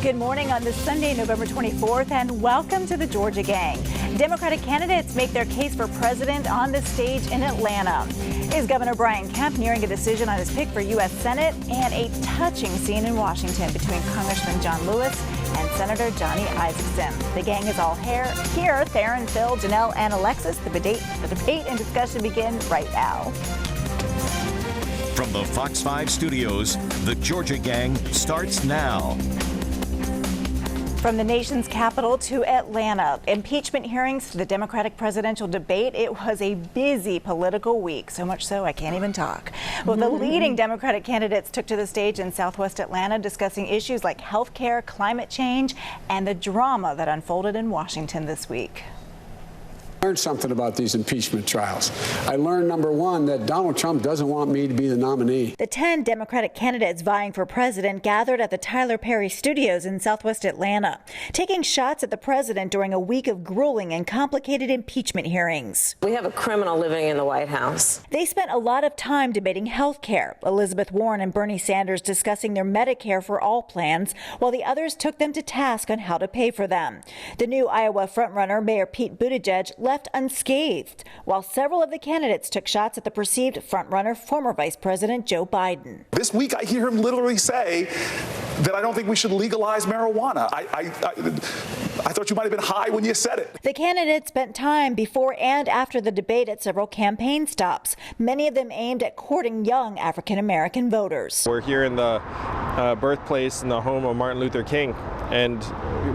Good morning on this Sunday, November 24th, and welcome to the Georgia Gang. Democratic candidates make their case for president on the stage in Atlanta. Is Governor Brian Kemp nearing a decision on his pick for U.S. Senate? And a touching scene in Washington between Congressman John Lewis and Senator Johnny Isakson. The gang is all here. Theron, Phil, Janelle, and Alexis. The debate and discussion begin right now. From the Fox 5 studios, the Georgia Gang starts now. From the nation's capital to Atlanta, impeachment hearings to the Democratic presidential debate. It was a busy political week, so much so I can't even talk. Well, the leading Democratic candidates took to the stage in Southwest Atlanta discussing issues like health care, climate change, and the drama that unfolded in Washington this week. I learned something about these impeachment trials. I learned, number one, that Donald Trump doesn't want me to be the nominee. The 10 Democratic candidates vying for president gathered at the Tyler Perry Studios in Southwest Atlanta, taking shots at the president during a week of grueling and complicated impeachment hearings. We have a criminal living in the White House. They spent a lot of time debating health care. Elizabeth Warren and Bernie Sanders discussing their Medicare for All plans, while the others took them to task on how to pay for them. The new Iowa frontrunner, Mayor Pete Buttigieg, left unscathed, while several of the candidates took shots at the perceived frontrunner, former Vice President Joe Biden. This week, I hear him literally say that I don't think we should legalize marijuana. I thought you might have been high when you said it. The candidates spent time before and after the debate at several campaign stops, many of them aimed at courting young African-American voters. We're here in the birthplace and the home of Martin Luther King, and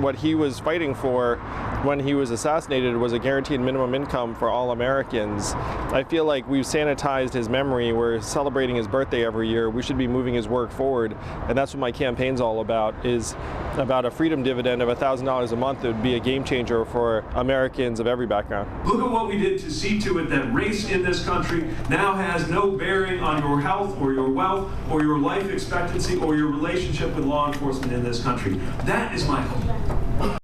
what he was fighting for when he was assassinated was a guaranteed minimum income for all Americans. I feel like we've sanitized his memory. We're celebrating his birthday every year. We should be moving his work forward, and that's what my campaign's all about, is about a freedom dividend of $1,000 a month. It would be a game changer for Americans of every background. Look at what we did to see to it that race in this country now has no bearing on your health or your wealth or your life expectancy or your relationship with law enforcement in this country. That is my hope.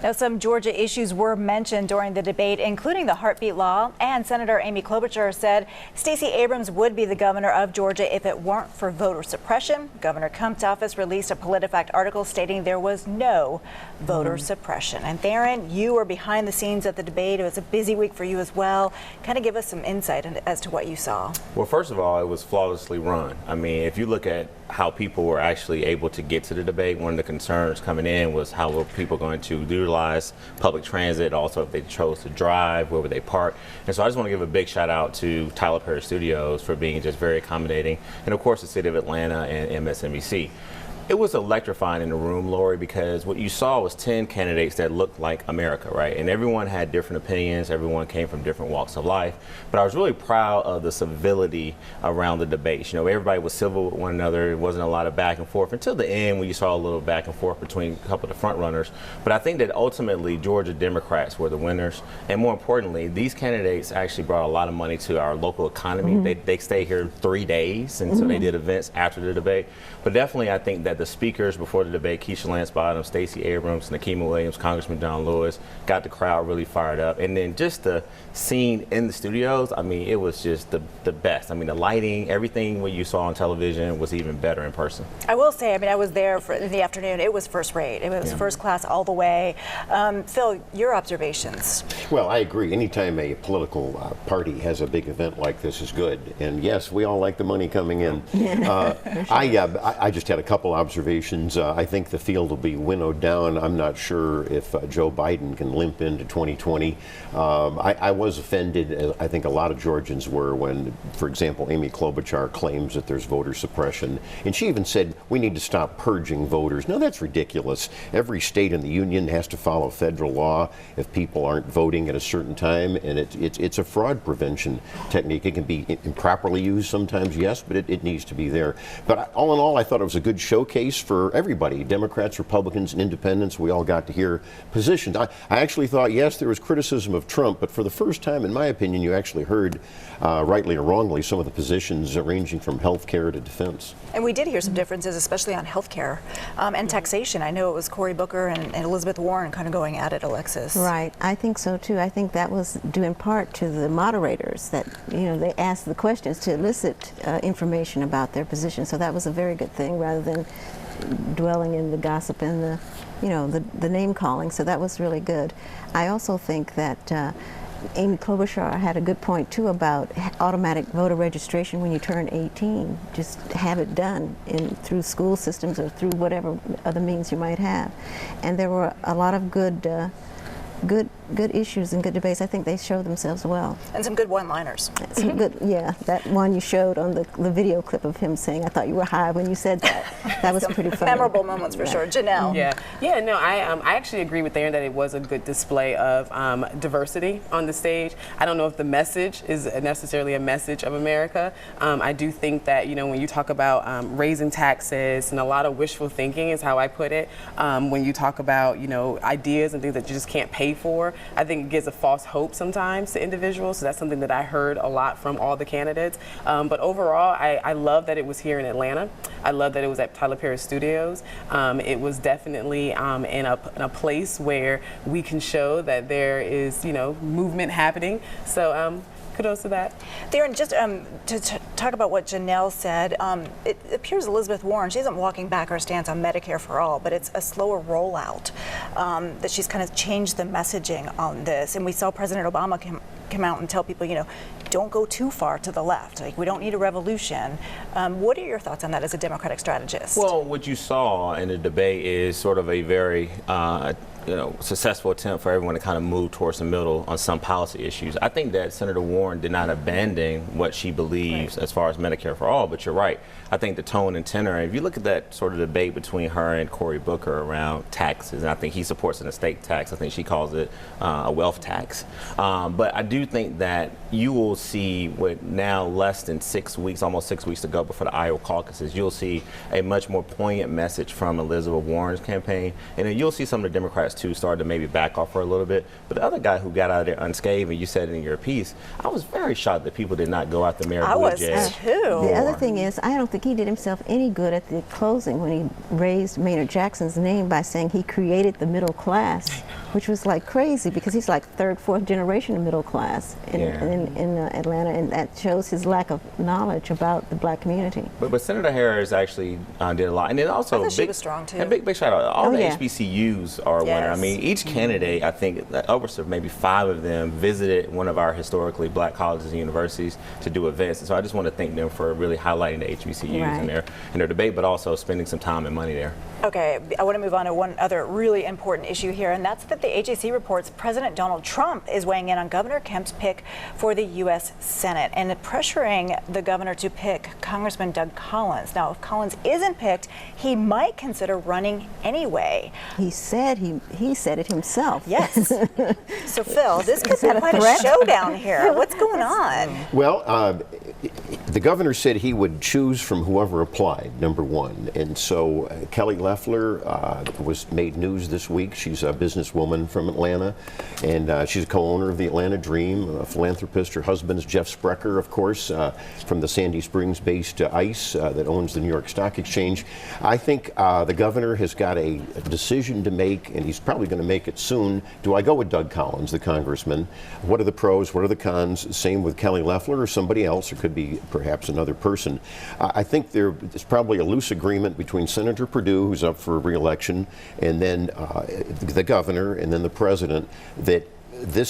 Now, some Georgia issues were mentioned during the debate, including the heartbeat law, and Senator Amy Klobuchar said Stacey Abrams would be the governor of Georgia if it weren't for voter suppression. Governor Kemp's office released a PolitiFact article stating there was no voter suppression. And Theron, you were behind the scenes at the debate. It was a busy week for you as well. Kind of give us some insight as to what you saw. Well, first of all, it was flawlessly run. I mean, if you look at how people were actually able to get to the debate, one of the concerns coming in was how were people going to utilize public transit, also if they chose to drive, where would they park. And so I just want to give a big shout out to Tyler Perry Studios for being just very accommodating, and of course the city of Atlanta and MSNBC. It was electrifying in the room, Lori, because what you saw was 10 candidates that looked like America, right? And everyone had different opinions. Everyone came from different walks of life. But I was really proud of the civility around the debates. You know, everybody was civil with one another. There wasn't a lot of back and forth until the end, when you saw a little back and forth between a couple of the front runners. But I think that ultimately Georgia Democrats were the winners. And more importantly, these candidates actually brought a lot of money to our local economy. They stayed here 3 days, and so they did events after the debate. But definitely, I think that the speakers before the debate, Keisha Lance Bottoms, Stacey Abrams, Nikema Williams, Congressman John Lewis, got the crowd really fired up. And then just the scene in the studios, I mean, it was just the best. I mean, the lighting, everything what you saw on television was even better in person. I will say, I mean, I was there in the afternoon. It was first rate. It was first class all the way. Phil, your observations? Well, I agree. Anytime a political party has a big event like this is good. And yes, we all like the money coming in. I just had a couple observations. I think the field will be winnowed down. I'm not sure if Joe Biden can limp into 2020. I was offended, as I think a lot of Georgians were, when, for example, Amy Klobuchar claims that there's voter suppression. And she even said, we need to stop purging voters. No, that's ridiculous. Every state in the union has to follow federal law if people aren't voting at a certain time. And it's a fraud prevention technique. It can be improperly used sometimes, yes, but it needs to be there. But all in all, I thought it was a good showcase for everybody, Democrats, Republicans, and independents. We all got to hear positions. I actually thought, yes, there was criticism of Trump, but for the first time, in my opinion, you actually heard, rightly or wrongly, some of the positions ranging from health care to defense. And we did hear some differences, especially on health care and taxation. I know it was Cory Booker and Elizabeth Warren kind of going at it, Alexis. Right. I think so, too. I think that was due in part to the moderators that, you know, they asked the questions to elicit information about their position. So that was a very good thing, rather than dwelling in the gossip and the, you know, the name calling. So that was really good. I also think that Amy Klobuchar had a good point too about automatic voter registration when you turn 18. Just have it done through school systems or through whatever other means you might have. And there were a lot of good issues and good debates. I think they showed themselves well. And some good one-liners. Some good, yeah. That one you showed on the video clip of him saying, "I thought you were high when you said that." That was pretty funny. Memorable moments for sure. Janelle. Yeah. No, I actually agree with Aaron that it was a good display of diversity on the stage. I don't know if the message is necessarily a message of America. I do think that, you know, when you talk about raising taxes and a lot of wishful thinking is how I put it. When you talk about, you know, ideas and things that you just can't pay for, I think it gives a false hope sometimes to individuals. So that's something that I heard a lot from all the candidates. But overall, I love that it was here in Atlanta. I love that it was at Tyler Perry Studios. It was definitely in a place where we can show that there is, you know, movement happening. So kudos to that. Darren, just to talk about what Janelle said, it appears Elizabeth Warren, she isn't walking back her stance on Medicare for all, but it's a slower rollout, that she's kind of changed the messaging on this. And we saw President Obama come out and tell people, you know, don't go too far to the left. Like, we don't need a revolution. What are your thoughts on that as a Democratic strategist? Well, what you saw in the debate is sort of a very successful attempt for everyone to kind of move towards the middle on some policy issues. I think that Senator Warren did not abandon what she believes as far as Medicare for all, but you're right. I think the tone and tenor, if you look at that sort of debate between her and Cory Booker around taxes, and I think he supports an estate tax. I think she calls it a wealth tax. But I do think that you will see, with now less than 6 weeks, almost 6 weeks to go before the Iowa caucuses, you'll see a much more poignant message from Elizabeth Warren's campaign. And then you'll see some of the Democrats too start to maybe back off for a little bit. But the other guy who got out of there unscathed, and you said it in your piece, I was very shocked that people did not go after Mayor Buttigieg. I was too. The other thing is, I don't think he did himself any good at the closing when he raised Maynard Jackson's name by saying he created the middle class, which was like crazy because he's like third, fourth generation of middle class in Atlanta, and that shows his lack of knowledge about the black community. But Senator Harris actually did a lot, and then also she was strong too. And big shout out. All the HBCUs are a winner. I mean, each candidate, I think, upwards of maybe 5 of them visited one of our historically black colleges and universities to do events. And so I just want to thank them for really highlighting the HBCUs in their debate, but also spending some time and money there. Okay, I want to move on to one other really important issue here, and that's that the AJC reports President Donald Trump is weighing in on Governor Kemp's pick for the U.S. Senate and pressuring the governor to pick Congressman Doug Collins. Now, if Collins isn't picked, he might consider running anyway. He said he said it himself. Yes. So, Phil, this could be quite a showdown here. What's going on? Well, the governor said he would choose from whoever applied, number one. And so Kelly Loeffler was made news this week. She's a businesswoman from Atlanta, and she's a co-owner of the Atlanta Dream, a philanthropist. Her husband is Jeff Sprecher, of course, from the Sandy Springs-based ICE that owns the New York Stock Exchange. I think the governor has got a decision to make, and he's probably going to make it soon. Do I go with Doug Collins, the congressman? What are the pros? What are the cons? Same with Kelly Loeffler or somebody else. It could be perhaps another person. I think there's probably a loose agreement between Senator Perdue, who's up for re-election, and then the governor, and then the president, that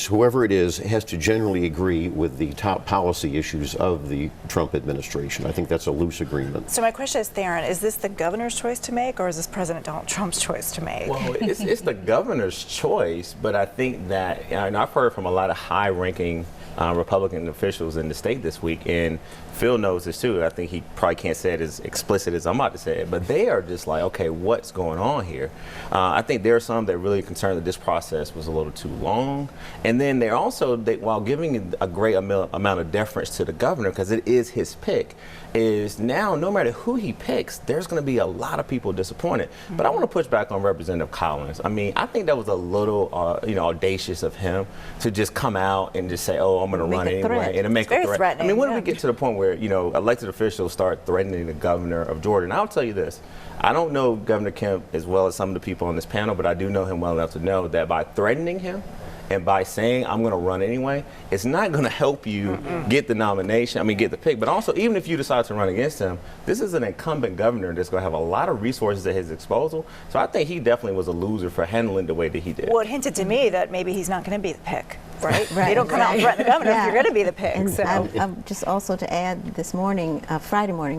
whoever it is, has to generally agree with the top policy issues of the Trump administration. I think that's a loose agreement. So my question is, Theron, is this the governor's choice to make, or is this President Donald Trump's choice to make? Well, it's the governor's choice, but I think that, and I've heard from a lot of high-ranking Republican officials in the state this week, and Phil knows this too. I think he probably can't say it as explicit as I'm about to say it, but they are just like, okay, what's going on here? I think there are some that are really concerned that this process was a little too long. And then they're also, while giving a great amount of deference to the governor, because it is his pick, is now no matter who he picks, there's going to be a lot of people disappointed. Mm-hmm. But I want to push back on Representative Collins. I mean, I think that was a little, audacious of him to just come out and just say, "Oh, I'm going to run anyway," and to make a threat. I mean, when do we get to the point where elected officials start threatening the governor of Georgia? And I'll tell you this: I don't know Governor Kemp as well as some of the people on this panel, but I do know him well enough to know that by threatening him And by saying I'm going to run anyway, it's not going to help you get the nomination, get the pick. But also, even if you decide to run against him, this is an incumbent governor that's going to have a lot of resources at his disposal. So I think he definitely was a loser for handling the way that he did. Well, it hinted to me that maybe he's not going to be the pick, right? They don't come out and threaten the governor if you're going to be the pick. And So. I'm just also to add this morning, Friday morning,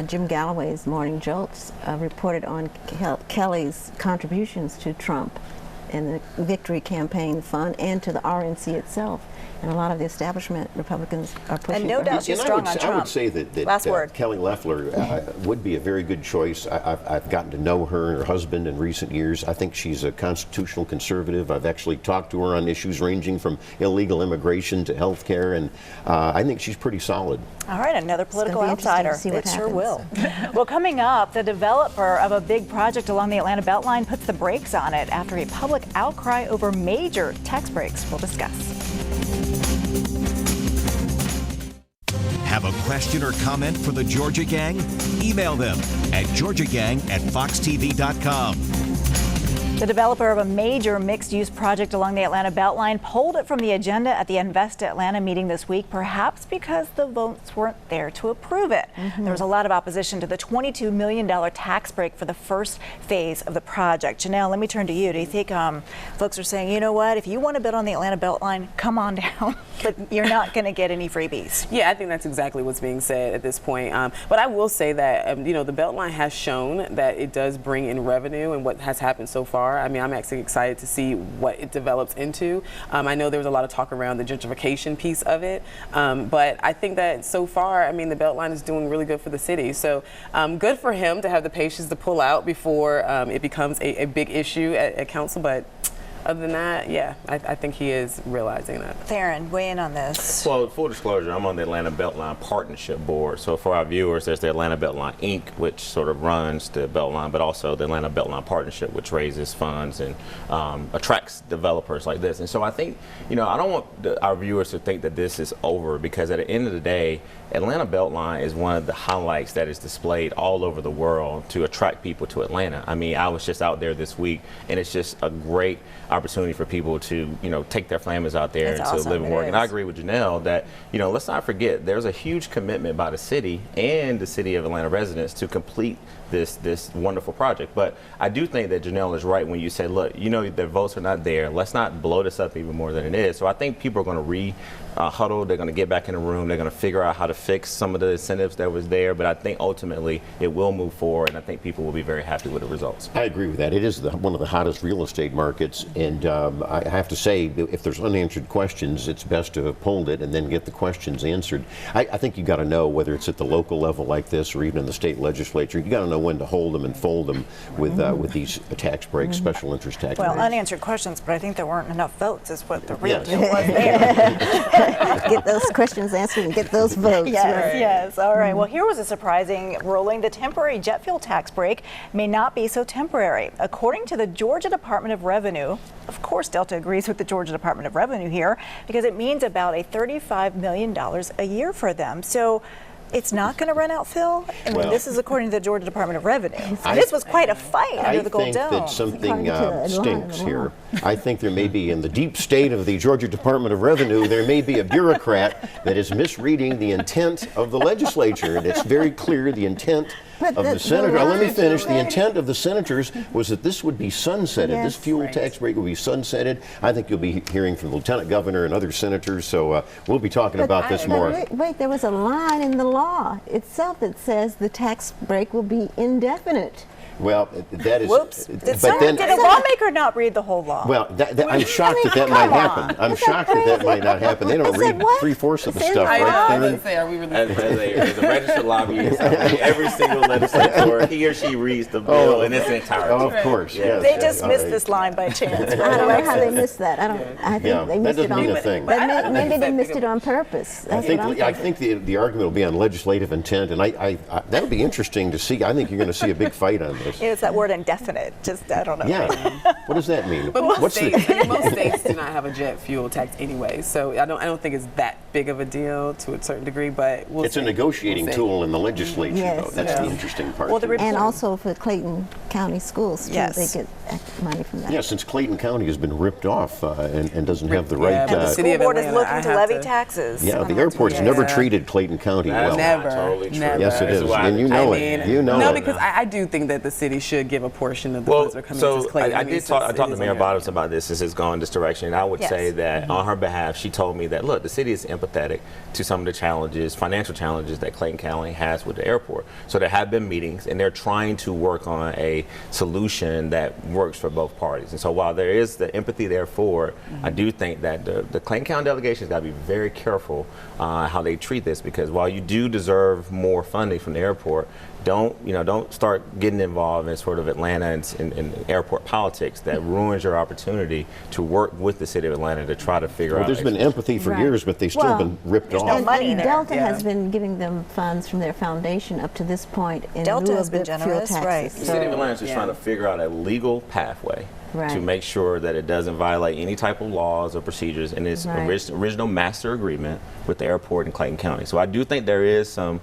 Jim Galloway's Morning Jolts reported on Kelly's contributions to Trump and the Victory Campaign Fund and to the RNC itself. And a lot of the establishment Republicans are pushing. And no doubt she's strong on Trump. I would say that Kelly Loeffler would be a very good choice. I've gotten to know her and her husband in recent years. I think she's a constitutional conservative. I've actually talked to her on issues ranging from illegal immigration to health care, and I think she's pretty solid. All right, another political outsider. It sure will. Well, coming up, the developer of a big project along the Atlanta BeltLine puts the brakes on it after a public outcry over major tax breaks. We'll discuss. Have a question or comment for the Georgia Gang? Email them at georgiagang@foxtv.com. The developer of a major mixed-use project along the Atlanta BeltLine pulled it from the agenda at the Invest Atlanta meeting this week, perhaps because the votes weren't there to approve it. There was a lot of opposition to the $22 million tax break for the first phase of the project. Janelle, let me turn to you. Do you think folks are saying, you know what, if you want to build on the Atlanta BeltLine, come on down, but you're not going to get any freebies? Yeah, I think that's exactly what's being said at this point. But I will say that, the BeltLine has shown that it does bring in revenue, and what has happened so far. I'm actually excited to see what it develops into. I know there was a lot of talk around the gentrification piece of it, but I think that so far, the BeltLine is doing really good for the city. So good for him to have the patience to pull out before it becomes a big issue at council. But other than that, yeah, I think he is realizing that. Theron, weigh in on this. Well, full disclosure, I'm on the Atlanta BeltLine Partnership Board. So for our viewers, there's the Atlanta BeltLine Inc., which sort of runs the BeltLine, but also the Atlanta BeltLine Partnership, which raises funds and attracts developers like this. And so I think, I don't want our viewers to think that this is over, because at the end of the day, Atlanta BeltLine is one of the highlights that is displayed all over the world to attract people to Atlanta. I was just out there this week, and it's just a great opportunity for people to, take their families out there and to live and work. And I agree with Janelle that, let's not forget, there's a huge commitment by the city and the city of Atlanta residents to complete this wonderful project. But I do think that Janelle is right when you say, look, the votes are not there. Let's not blow this up even more than it is. So I think people are going to huddle. They're going to get back in the room. They're going to figure out how to fix some of the incentives that was there. But I think ultimately it will move forward, and I think people will be very happy with the results. I agree with that. It is one of the hottest real estate markets, and I have to say, if there's unanswered questions, it's best to have pulled it and then get the questions answered. I think you got to know, whether it's at the local level like this or even in the state legislature, you got to know when to hold them and fold them with these tax breaks, special interest tax breaks. Well, unanswered questions, but I think there weren't enough votes is what the real deal was there. Get those questions answered and get those votes. Yes. All right. Well, here was a surprising ruling. The temporary jet fuel tax break may not be so temporary. According to the Georgia Department of Revenue, of course, Delta agrees with the Georgia Department of Revenue here, because it means about $35 million a year for them. So it's not going to run out, Phil? This is according to the Georgia Department of Revenue. This was quite a fight under the Gold Dome. I think that something stinks here. I think there may be, in the deep state of the Georgia Department of Revenue, there may be a bureaucrat that is misreading the intent of the legislature. And it's very clear the intent of the senator. Let me finish. The intent of the senators was that this would be sunsetted. This fuel tax break will be sunsetted. I think you'll be hearing from the lieutenant governor and other senators. So we'll be talking about this more. Wait, there was a line in the law itself that says the tax break will be indefinite. Well, that is. Whoops. Did a lawmaker not read the whole law? Well, I'm shocked that might happen. I'm shocked that might not happen. They don't read 3/4 of the stuff, right? As a registered lobbyist, every single legislator, he or she reads the bill in its entirety. Of course. Yes, they just missed this line by chance. I don't know how they missed that. I think they missed it on purpose. Maybe they missed it on purpose. I think the argument will be on legislative intent, and that would be interesting to see. I think you're going to see a big fight on this. office. It's that word indefinite. Just, I don't know. Yeah. What does that mean? But most What's states do not have a jet fuel tax anyway, so I don't think it's that big of a deal to a certain degree. But it's a negotiating tool in the legislature, though. That's the interesting part. Well, and also for Clayton County schools, too, they get money from that. Yeah, since Clayton County has been ripped off and doesn't have the right. And the school board is looking to levy taxes. Yeah, the airport's never treated Clayton County well. Never. Totally never. Yes, it is, and you know it. You know no, it. because I do think that the city should give a portion of the funds that are coming to Clayton. I talked to Mayor Bottoms about this. This is going this direction, and I would say that on her behalf, she told me that look, the city is empathetic to some of the challenges, financial challenges that Clayton County has with the airport. So there have been meetings, and they're trying to work on a solution that works for both parties. And so while there is the empathy there for it, I do think that the Clayton County delegation has got to be very careful how they treat this, because while you do deserve more funding from the airport, don't start getting involved in sort of Atlanta and airport politics that ruins your opportunity to work with the city of Atlanta to try to figure out. There's been empathy for years, but they've still been ripped off. No money there. Delta has been giving them funds from their foundation up to this point in Delta lieu has of been the generous, fuel right? taxes. The city of Atlanta is just trying to figure out a legal pathway to make sure that it doesn't violate any type of laws or procedures in its original master agreement with the airport in Clayton County. So I do think there is some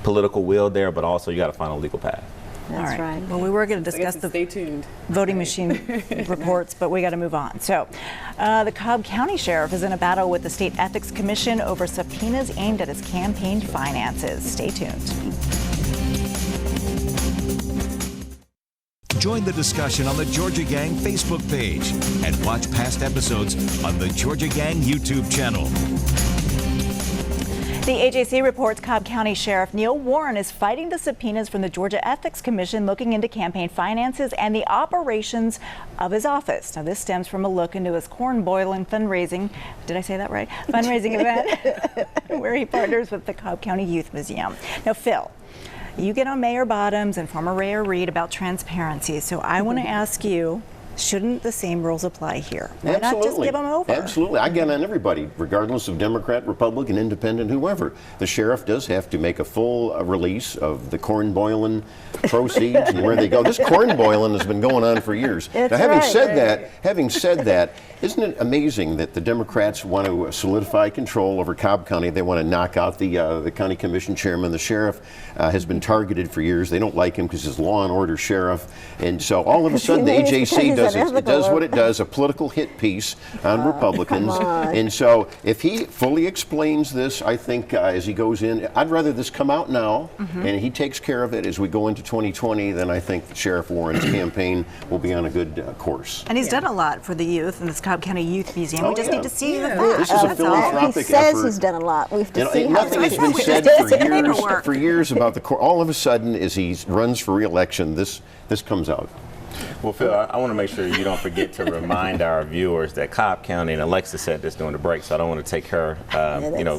political will there, but also you got to find a legal path. That's right. Well, we were going to discuss the stay tuned. voting machine reports, but we got to move on. So, the Cobb County Sheriff is in a battle with the State Ethics Commission over subpoenas aimed at his campaign finances. Stay tuned. Join the discussion on the Georgia Gang Facebook page and watch past episodes on the Georgia Gang YouTube channel. The AJC reports Cobb County Sheriff Neil Warren is fighting the subpoenas from the Georgia Ethics Commission looking into campaign finances and the operations of his office. Now, this stems from a look into his corn boiling fundraising, did I say that right? Fundraising event where he partners with the Cobb County Youth Museum. Now, Phil, you get on Mayor Bottoms and former Mayor Reed about transparency, so I want to ask you, shouldn't the same rules apply here? Why not just give them over? Absolutely. I get on everybody, regardless of Democrat, Republican, Independent, whoever. The sheriff does have to make a full release of the corn boiling proceeds and where they go. This corn boiling has been going on for years. Now, having said that, isn't it amazing that the Democrats want to solidify control over Cobb County? They want to knock out the county commission chairman. The sheriff has been targeted for years. They don't like him because he's law and order sheriff. And so all of a sudden the AJC does what it does, a political hit piece on Republicans. And so if he fully explains this, I think as he goes in, I'd rather this come out now and he takes care of it as we go into 2020, then I think Sheriff Warren's campaign will be on a good course. And he's done a lot for the youth in this Cobb County Youth Museum. We just need to see the facts. This is a philanthropic He says effort. he's done a lot. We have to see how nothing has been said for years about the court. All of a sudden, as he runs for re-election, this comes out. Well, Phil, I want to make sure you don't forget to remind our viewers that Cobb County, and Alexa said this during the break, so I don't want to take her,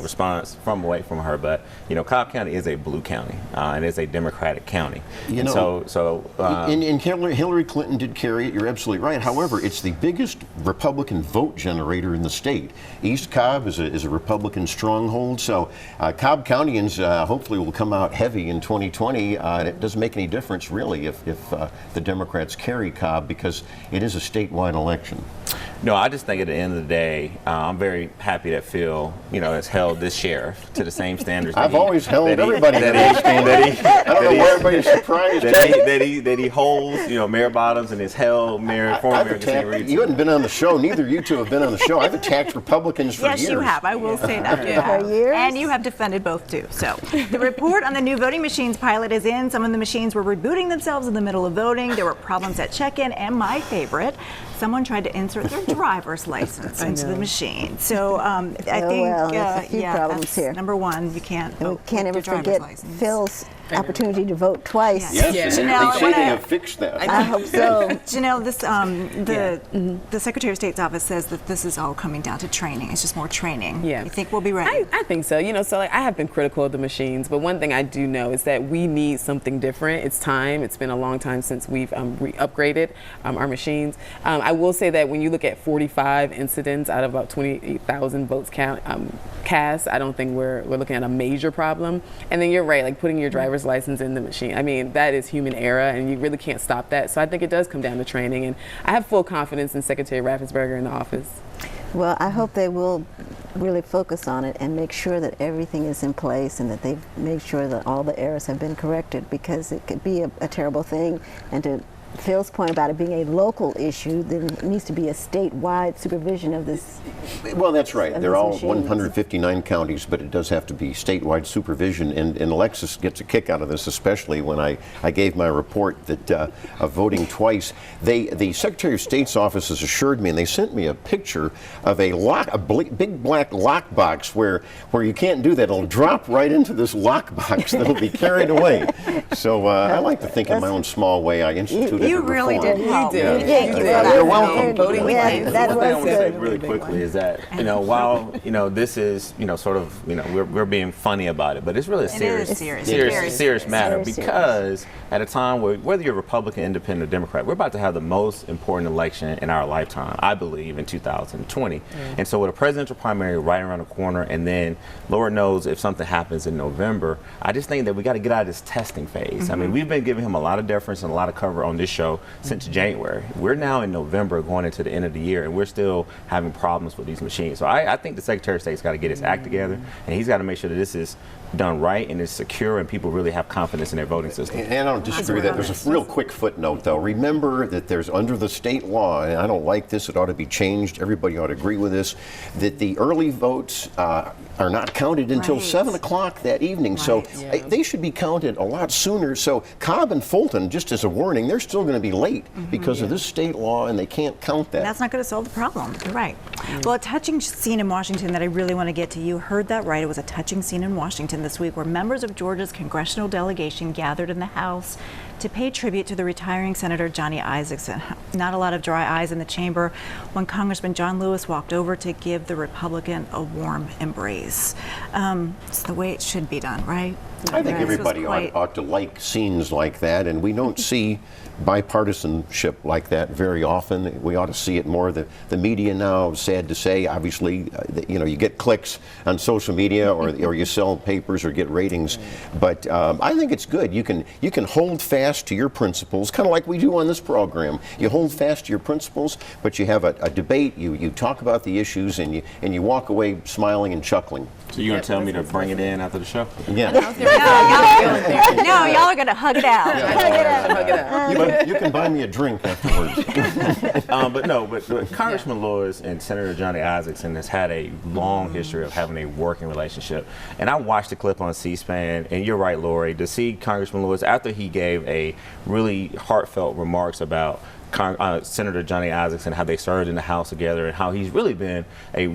response away from her. But Cobb County is a blue county, and it's a Democratic county. And Hillary Clinton did carry it. You're absolutely right. However, it's the biggest Republican vote generator in the state. East Cobb is a Republican stronghold, so Cobb Countyans hopefully will come out heavy in 2020. It doesn't make any difference really if the Democrats carry Cobb, because it is a statewide election. No, I just think at the end of the day, I'm very happy that Phil, has held this sheriff to the same standards. I've always held everybody to that standard. I don't know why everybody's surprised. That he holds, Mayor Bottoms and his held former Mayor Reed. You haven't been on the show. Neither of you two have been on the show. I've attacked Republicans for years. Yes, you have. I will say that. For years. And you have defended both too. So the report on the new voting machines pilot is in. Some of the machines were rebooting themselves in the middle of voting. There were problems at check-in, and my favorite, someone tried to insert their driver's license into the machine. So I think, there's a few problems that's here. Number one, you can't vote. We can't ever forget Phil's opportunity to vote twice. Yes, Janelle, they say they have fixed that. I hope so. Janelle, the Secretary of State's office says that this is all coming down to training. It's just more training. Yeah. You think we'll be ready? I think so. I have been critical of the machines, but one thing I do know is that we need something different. It's time. It's been a long time since we've upgraded our machines. I will say that when you look at 45 incidents out of about 28,000 votes cast, I don't think we're looking at a major problem. And then you're right, like putting your driver's driver's license in the machine. I mean, that is human error, and you really can't stop that. So I think it does come down to training, and I have full confidence in Secretary Raffensperger in the office. Well, I hope they will really focus on it and make sure that everything is in place and that they've made sure that all the errors have been corrected, because it could be a terrible thing. And to Phil's point about it being a local issue, then it needs to be a statewide supervision of this. Well, that's right. They're all machines. 159 counties, but it does have to be statewide supervision. And Alexis gets a kick out of this, especially when I gave my report that of voting twice. The Secretary of State's office has assured me, and they sent me a picture of a big black lockbox where you can't do that. It'll drop right into this lockbox that'll be carried away. So I like to think in my own small way I instituted You really did help. You did. You're welcome. Voting Yeah, that One thing I was want to say good. really quickly is that, while, this is, sort of, we're being funny about it, but it's really a serious matter, Very because at a time where, whether you're Republican, Independent, or Democrat, we're about to have the most important election in our lifetime, I believe, in 2020. And so with a presidential primary right around the corner, and then Lord knows if something happens in November, I just think that we got to get out of this testing phase. I mean, we've been giving him a lot of deference and a lot of cover on this show since January. We're now in November going into the end of the year, and we're still having problems with these machines. So I think the Secretary of State's got to get his act together, and he's got to make sure that this is done right and is secure and people really have confidence in their voting system. And I don't disagree with that. There's a real quick footnote, though. Remember that there's under the state law, and I don't like this, it ought to be changed, everybody ought to agree with this, that the early votes are not counted until 7 o'clock that evening. So they should be counted a lot sooner. So Cobb and Fulton, just as a warning, they're still going to be late because of this state law, and they can't count that. That's not going to solve the problem. You're right. Well, a touching scene in Washington that I really want to get to. You heard that right. It was a touching scene in Washington this week where members of Georgia's congressional delegation gathered in the House to pay tribute to the retiring Senator Johnny Isakson. Not a lot of dry eyes in the chamber when Congressman John Lewis walked over to give the Republican a warm embrace. It's the way it should be done, right? I think everybody ought to like scenes like that, and we don't see bipartisanship like that very often. We ought to see it more. The media now, sad to say, obviously, you get clicks on social media, or you sell papers or get ratings. But I think it's good. You can hold fast to your principles, kind of like we do on this program. You hold fast to your principles, but you have a debate. You talk about the issues, and you walk away smiling and chuckling. So you're going to tell me to bring it in after the show? Yeah. No, y'all are going to hug it out. Hug it out. You can buy me a drink afterwards. But Congressman Lewis and Senator Johnny Isakson has had a long history of having a working relationship. And I watched the clip on C-SPAN, and you're right, Lori, to see Congressman Lewis, after he gave a really heartfelt remarks about Senator Johnny Isakson, how they served in the House together, and how he's really been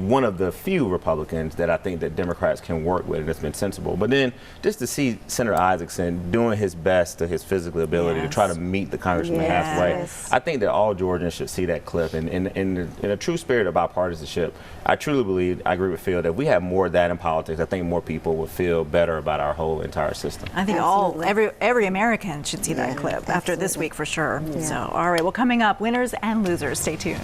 one of the few Republicans that I think that Democrats can work with, and it's been sensible. But then just to see Senator Isakson doing his best to his physical ability to try to meet the congressman halfway, I think that all Georgians should see that clip. And in a true spirit of bipartisanship, I truly believe, I agree with Phil, that if we have more of that in politics, I think more people would feel better about our whole entire system. I think every American should see that clip after this week for sure. Yeah. So, all right, well, coming up, winners and losers. Stay tuned.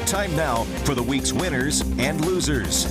Time now for the week's winners and losers.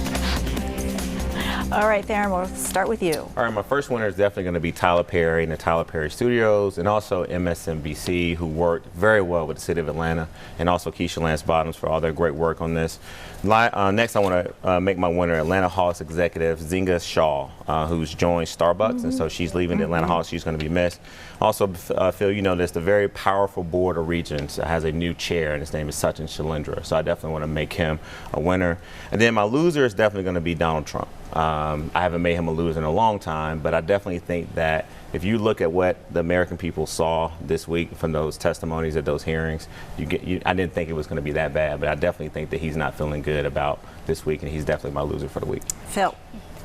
All right, Theron, we'll start with you. All right, my first winner is definitely going to be Tyler Perry and the Tyler Perry Studios, and also MSNBC, who worked very well with the city of Atlanta, and also Keisha Lance Bottoms for all their great work on this. Next, I want to make my winner Atlanta Hawks executive Zinga Shaw, who's joined Starbucks, and so she's leaving the Atlanta Hawks. She's going to be missed. Also, Phil, you know this, the very powerful Board of Regents has a new chair, and his name is Sachin Shailendra, so I definitely want to make him a winner. And then my loser is definitely going to be Donald Trump. I haven't made him a loser in a long time, but I definitely think that if you look at what the American people saw this week from those testimonies at those hearings, I didn't think it was going to be that bad, but I definitely think that he's not feeling good about this week, and he's definitely my loser for the week. Phil.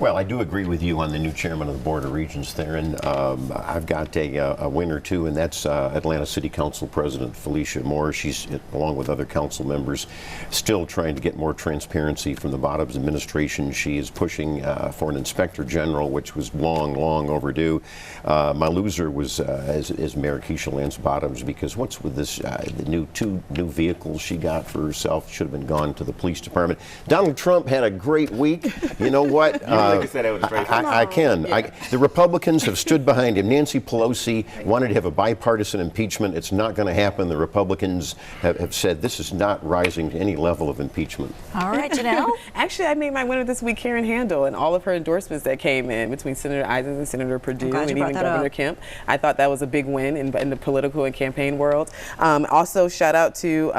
Well, I do agree with you on the new chairman of the Board of Regents there, and I've got a winner too, and that's Atlanta City Council President Felicia Moore. She's, along with other council members, still trying to get more transparency from the Bottoms administration. She is pushing for an inspector general, which was long overdue. My loser was is Mayor Keisha Lance Bottoms, because what's with this, the two new vehicles she got for herself should have been gone to the police department. Donald Trump had a great week. You know what? I can. The Republicans have stood behind him. Nancy Pelosi wanted to have a bipartisan impeachment. It's not going to happen. The Republicans have said this is not rising to any level of impeachment. All right, Janelle. Actually, I made my winner this week, Karen Handel, and all of her endorsements that came in between Senator Isaacs and Senator Perdue, and even Governor Kemp. I thought that was a big win in the political and campaign world. Also, shout out to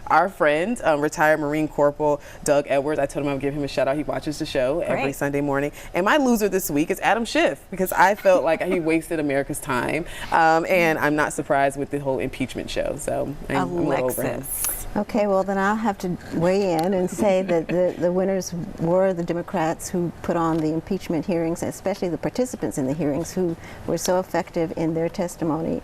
our friend, retired Marine Corporal Doug Edwards. I told him I would give him a shout out. He watches the show every Sunday morning. And my loser this week is Adam Schiff, because I felt like he wasted America's time. And I'm not surprised with the whole impeachment show. So I'm a little over him. Okay, well then I'll have to weigh in and say that the winners were the Democrats who put on the impeachment hearings, especially the participants in the hearings who were so effective in their testimony.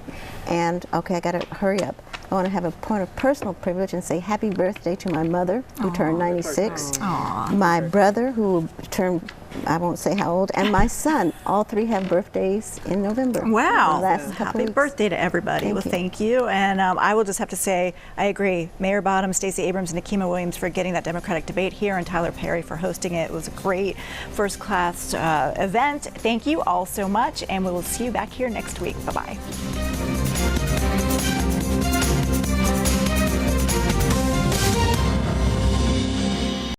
And okay, I gotta hurry up. I want to have a point of personal privilege and say happy birthday to my mother, who turned 96, my brother, who turned, I won't say how old, and my son. All three have birthdays in November. Wow. Happy birthday to everybody. Thank you. And I will just have to say, I agree. Mayor Bottoms, Stacey Abrams, and Nikema Williams for getting that Democratic debate here, and Tyler Perry for hosting it. It was a great first-class event. Thank you all so much, and we will see you back here next week. Bye-bye.